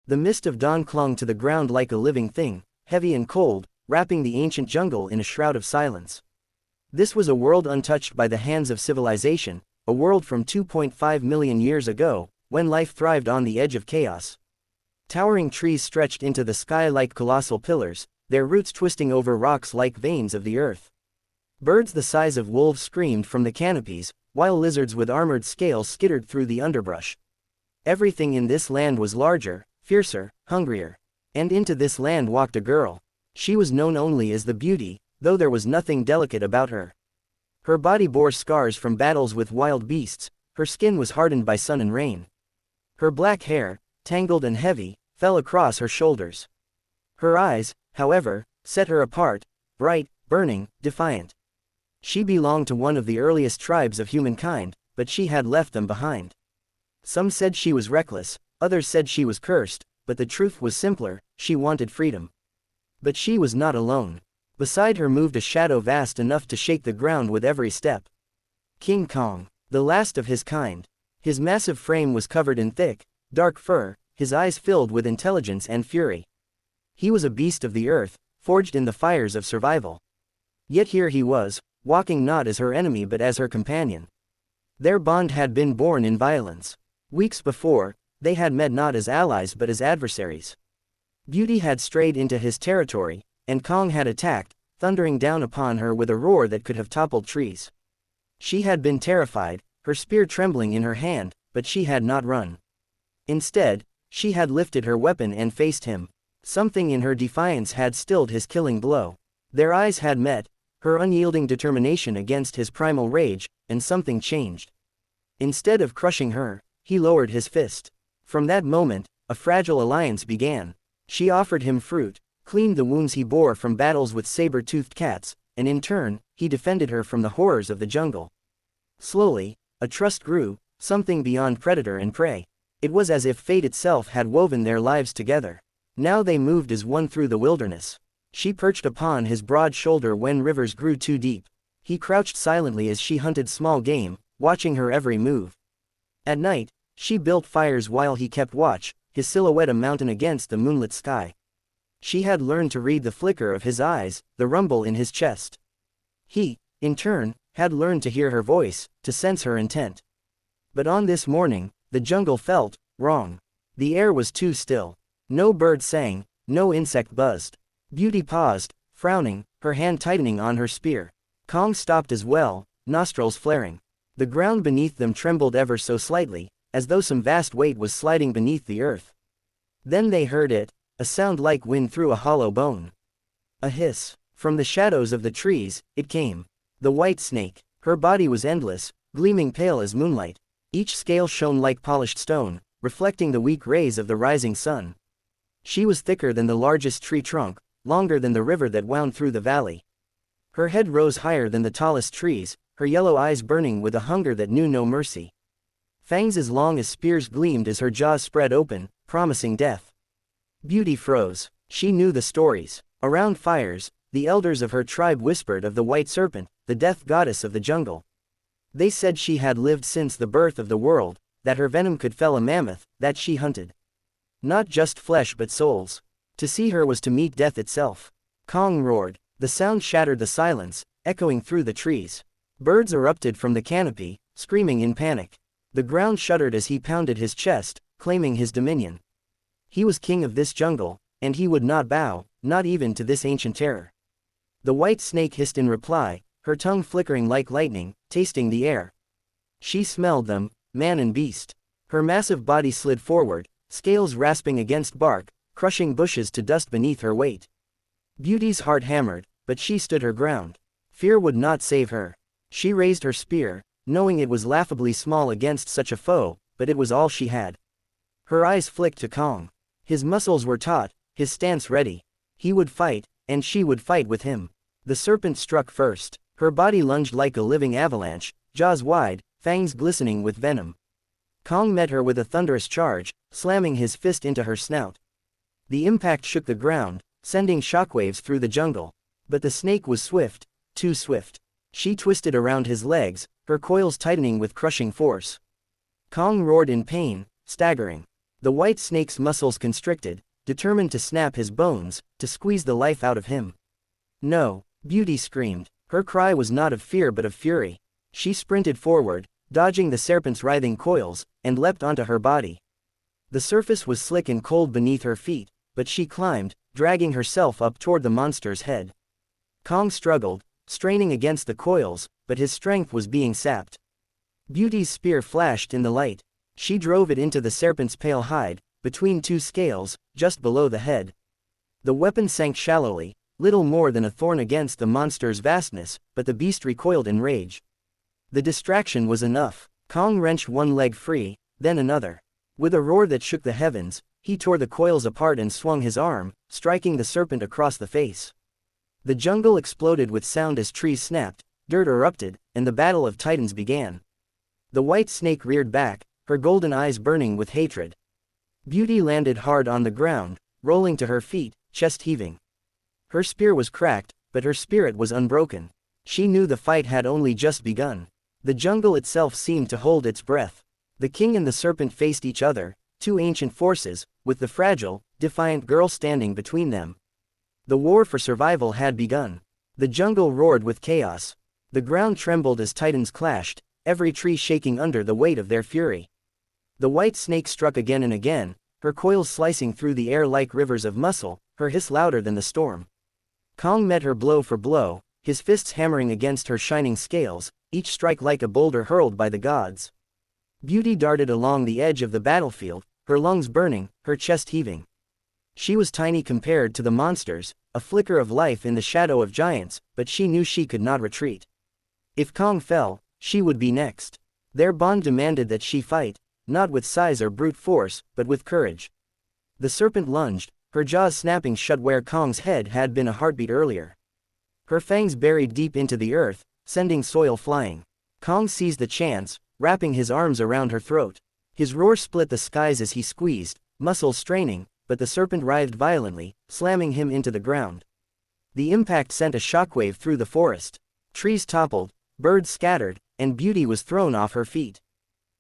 The mist of dawn clung to the ground like a living thing, heavy and cold, wrapping the ancient jungle in a shroud of silence. This was a world untouched by the hands of civilization, a world from 2.5 million years ago, when life thrived on the edge of chaos. Towering trees stretched into the sky like colossal pillars, their roots twisting over rocks like veins of the earth. Birds the size of wolves screamed from the canopies, while lizards with armored scales skittered through the underbrush. Everything in this land was larger, fiercer, hungrier. And into this land walked a girl. She was known only as the Beauty, though there was nothing delicate about her. Her body bore scars from battles with wild beasts, her skin was hardened by sun and rain. Her black hair, tangled and heavy, fell across her shoulders. Her eyes, however, set her apart, bright, burning, defiant. She belonged to one of the earliest tribes of humankind, but she had left them behind. Some said she was reckless, others said she was cursed, but the truth was simpler, she wanted freedom. But she was not alone. Beside her moved a shadow vast enough to shake the ground with every step. Kingkong, the last of his kind. His massive frame was covered in thick, dark fur, his eyes filled with intelligence and fury. He was a beast of the earth, forged in the fires of survival. Yet here he was, walking not as her enemy but as her companion. Their bond had been born in violence. Weeks before, they had met not as allies but as adversaries. Beauty had strayed into his territory, and Kong had attacked, thundering down upon her with a roar that could have toppled trees. She had been terrified, her spear trembling in her hand, but she had not run. Instead, she had lifted her weapon and faced him. Something in her defiance had stilled his killing blow. Their eyes had met, her unyielding determination against his primal rage, and something changed. Instead of crushing her, he lowered his fist. From that moment, a fragile alliance began. She offered him fruit, cleaned the wounds he bore from battles with saber-toothed cats, and in turn, he defended her from the horrors of the jungle. Slowly, a trust grew, something beyond predator and prey. It was as if fate itself had woven their lives together. Now they moved as one through the wilderness. She perched upon his broad shoulder when rivers grew too deep. He crouched silently as she hunted small game, watching her every move. At night, she built fires while he kept watch, his silhouette a mountain against the moonlit sky. She had learned to read the flicker of his eyes, the rumble in his chest. He, in turn, had learned to hear her voice, to sense her intent. But on this morning, the jungle felt wrong. The air was too still. No bird sang, no insect buzzed. Beauty paused, frowning, her hand tightening on her spear. Kong stopped as well, nostrils flaring. The ground beneath them trembled ever so slightly, as though some vast weight was sliding beneath the earth. Then they heard it, a sound like wind through a hollow bone. A hiss. From the shadows of the trees, it came. The white snake. Her body was endless, gleaming pale as moonlight. Each scale shone like polished stone, reflecting the weak rays of the rising sun. She was thicker than the largest tree trunk, longer than the river that wound through the valley. Her head rose higher than the tallest trees, her yellow eyes burning with a hunger that knew no mercy. Fangs as long as spears gleamed as her jaws spread open, promising death. Beauty froze. She knew the stories. Around fires, the elders of her tribe whispered of the white serpent, the death goddess of the jungle. They said she had lived since the birth of the world, that her venom could fell a mammoth, that she hunted not just flesh but souls. To see her was to meet death itself. Kong roared. The sound shattered the silence, echoing through the trees. Birds erupted from the canopy, screaming in panic. The ground shuddered as he pounded his chest, claiming his dominion. He was king of this jungle, and he would not bow, not even to this ancient terror. The white snake hissed in reply, her tongue flickering like lightning, tasting the air. She smelled them, man and beast. Her massive body slid forward, scales rasping against bark, crushing bushes to dust beneath her weight. Beauty's heart hammered, but she stood her ground. Fear would not save her. She raised her spear, knowing it was laughably small against such a foe, but it was all she had. Her eyes flicked to Kong. His muscles were taut, his stance ready. He would fight, and she would fight with him. The serpent struck first. Her body lunged like a living avalanche, jaws wide, fangs glistening with venom. Kong met her with a thunderous charge, slamming his fist into her snout. The impact shook the ground, sending shockwaves through the jungle. But the snake was swift, too swift. She twisted around his legs, her coils tightening with crushing force. Kong roared in pain, staggering. The white snake's muscles constricted, determined to snap his bones, to squeeze the life out of him. No, Beauty screamed. Her cry was not of fear but of fury. She sprinted forward, dodging the serpent's writhing coils, and leapt onto her body. The surface was slick and cold beneath her feet, but she climbed, dragging herself up toward the monster's head. Kong struggled, straining against the coils, but his strength was being sapped. Beauty's spear flashed in the light. She drove it into the serpent's pale hide, between two scales, just below the head. The weapon sank shallowly, little more than a thorn against the monster's vastness, but the beast recoiled in rage. The distraction was enough. Kong wrenched one leg free, then another. With a roar that shook the heavens, he tore the coils apart and swung his arm, striking the serpent across the face. The jungle exploded with sound as trees snapped, dirt erupted, and the battle of titans began. The white snake reared back, her golden eyes burning with hatred. Beauty landed hard on the ground, rolling to her feet, chest heaving. Her spear was cracked, but her spirit was unbroken. She knew the fight had only just begun. The jungle itself seemed to hold its breath. The king and the serpent faced each other, two ancient forces, with the fragile, defiant girl standing between them. The war for survival had begun. The jungle roared with chaos. The ground trembled as titans clashed, every tree shaking under the weight of their fury. The white snake struck again and again, her coils slicing through the air like rivers of muscle, her hiss louder than the storm. Kong met her blow for blow, his fists hammering against her shining scales, each strike like a boulder hurled by the gods. Beauty darted along the edge of the battlefield, her lungs burning, her chest heaving. She was tiny compared to the monsters, a flicker of life in the shadow of giants, but she knew she could not retreat. If Kong fell, she would be next. Their bond demanded that she fight, not with size or brute force, but with courage. The serpent lunged, her jaws snapping shut where Kong's head had been a heartbeat earlier. Her fangs buried deep into the earth, sending soil flying. Kong seized the chance, wrapping his arms around her throat. His roar split the skies as he squeezed, muscles straining, but the serpent writhed violently, slamming him into the ground. The impact sent a shockwave through the forest. Trees toppled, birds scattered, and Beauty was thrown off her feet.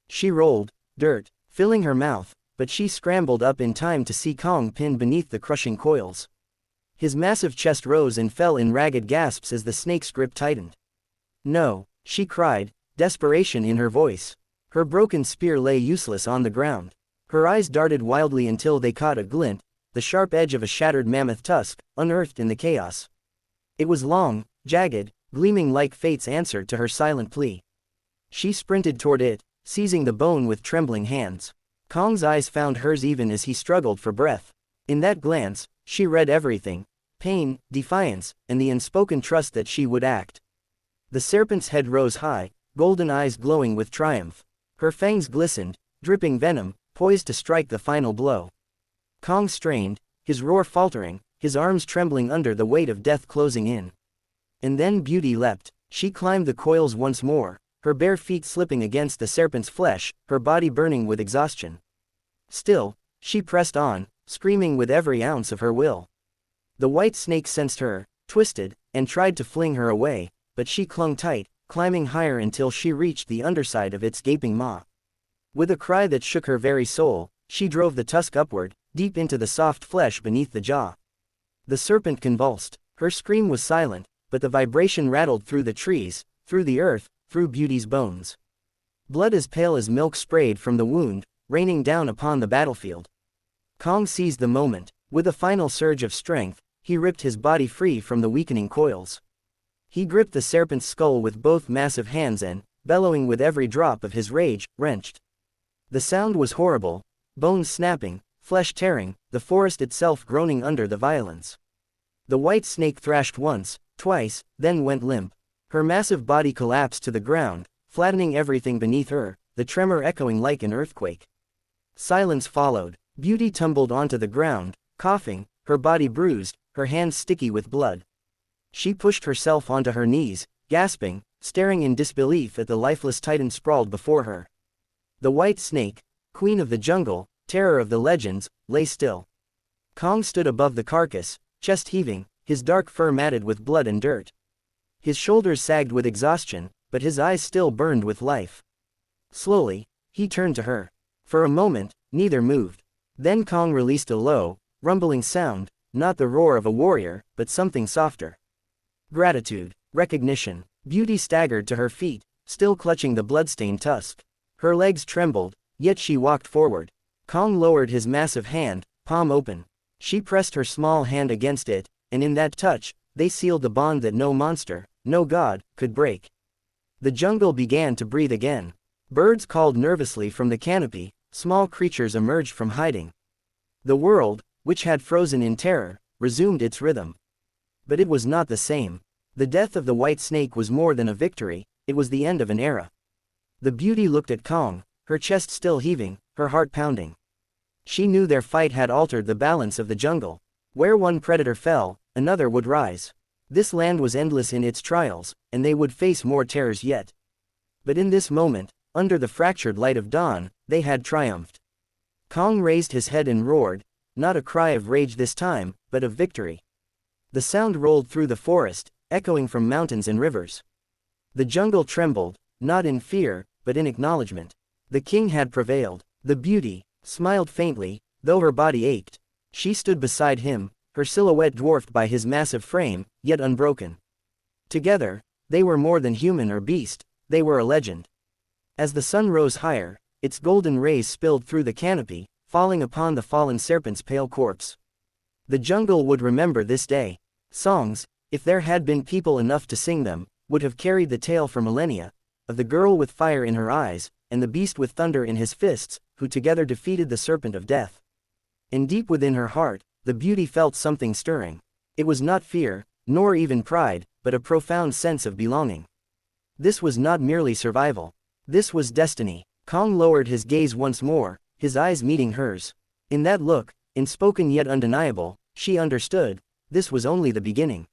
She rolled, dirt filling her mouth, but she scrambled up in time to see Kong pinned beneath the crushing coils. His massive chest rose and fell in ragged gasps as the snake's grip tightened. No, she cried, desperation in her voice. Her broken spear lay useless on the ground. Her eyes darted wildly until they caught a glint, the sharp edge of a shattered mammoth tusk, unearthed in the chaos. It was long, jagged, gleaming like fate's answer to her silent plea. She sprinted toward it, seizing the bone with trembling hands. Kong's eyes found hers even as he struggled for breath. In that glance, she read everything: pain, defiance, and the unspoken trust that she would act. The serpent's head rose high, golden eyes glowing with triumph. Her fangs glistened, dripping venom, poised to strike the final blow. Kong strained, his roar faltering, his arms trembling under the weight of death closing in. And then Beauty leapt. She climbed the coils once more, her bare feet slipping against the serpent's flesh, her body burning with exhaustion. Still, she pressed on, screaming with every ounce of her will. The white snake sensed her, twisted, and tried to fling her away, but she clung tight, climbing higher until she reached the underside of its gaping maw. With a cry that shook her very soul, she drove the tusk upward, deep into the soft flesh beneath the jaw. The serpent convulsed. Her scream was silent, but the vibration rattled through the trees, through the earth, through Beauty's bones. Blood as pale as milk sprayed from the wound, raining down upon the battlefield. Kong seized the moment. With a final surge of strength, he ripped his body free from the weakening coils. He gripped the serpent's skull with both massive hands and, bellowing with every drop of his rage, wrenched. The sound was horrible, bones snapping, flesh tearing, the forest itself groaning under the violence. The white snake thrashed once, twice, then went limp. Her massive body collapsed to the ground, flattening everything beneath her, the tremor echoing like an earthquake. Silence followed. Beauty tumbled onto the ground, coughing, her body bruised, her hands sticky with blood. She pushed herself onto her knees, gasping, staring in disbelief at the lifeless titan sprawled before her. The white snake, queen of the jungle, terror of the legends, lay still. Kong stood above the carcass, chest heaving, his dark fur matted with blood and dirt. His shoulders sagged with exhaustion, but his eyes still burned with life. Slowly, he turned to her. For a moment, neither moved. Then Kong released a low, rumbling sound, not the roar of a warrior, but something softer. Gratitude. Recognition. Beauty staggered to her feet, still clutching the bloodstained tusk. Her legs trembled, yet she walked forward. Kong lowered his massive hand, palm open. She pressed her small hand against it, and in that touch, they sealed the bond that no monster, no god, could break. The jungle began to breathe again. Birds called nervously from the canopy, small creatures emerged from hiding. The world, which had frozen in terror, resumed its rhythm. But it was not the same. The death of the white snake was more than a victory, it was the end of an era. The beauty looked at Kong, her chest still heaving, her heart pounding. She knew their fight had altered the balance of the jungle. Where one predator fell, another would rise. This land was endless in its trials, and they would face more terrors yet. But in this moment, under the fractured light of dawn, they had triumphed. Kong raised his head and roared, not a cry of rage this time, but of victory. The sound rolled through the forest, echoing from mountains and rivers. The jungle trembled, not in fear, but in acknowledgement. The king had prevailed. The beauty smiled faintly, though her body ached. She stood beside him, her silhouette dwarfed by his massive frame, yet unbroken. Together, they were more than human or beast, they were a legend. As the sun rose higher, its golden rays spilled through the canopy, falling upon the fallen serpent's pale corpse. The jungle would remember this day. Songs, if there had been people enough to sing them, would have carried the tale for millennia, of the girl with fire in her eyes, and the beast with thunder in his fists, who together defeated the serpent of death. And deep within her heart, the beauty felt something stirring. It was not fear, nor even pride, but a profound sense of belonging. This was not merely survival. This was destiny. Kong lowered his gaze once more, his eyes meeting hers. In that look, unspoken yet undeniable, she understood, this was only the beginning.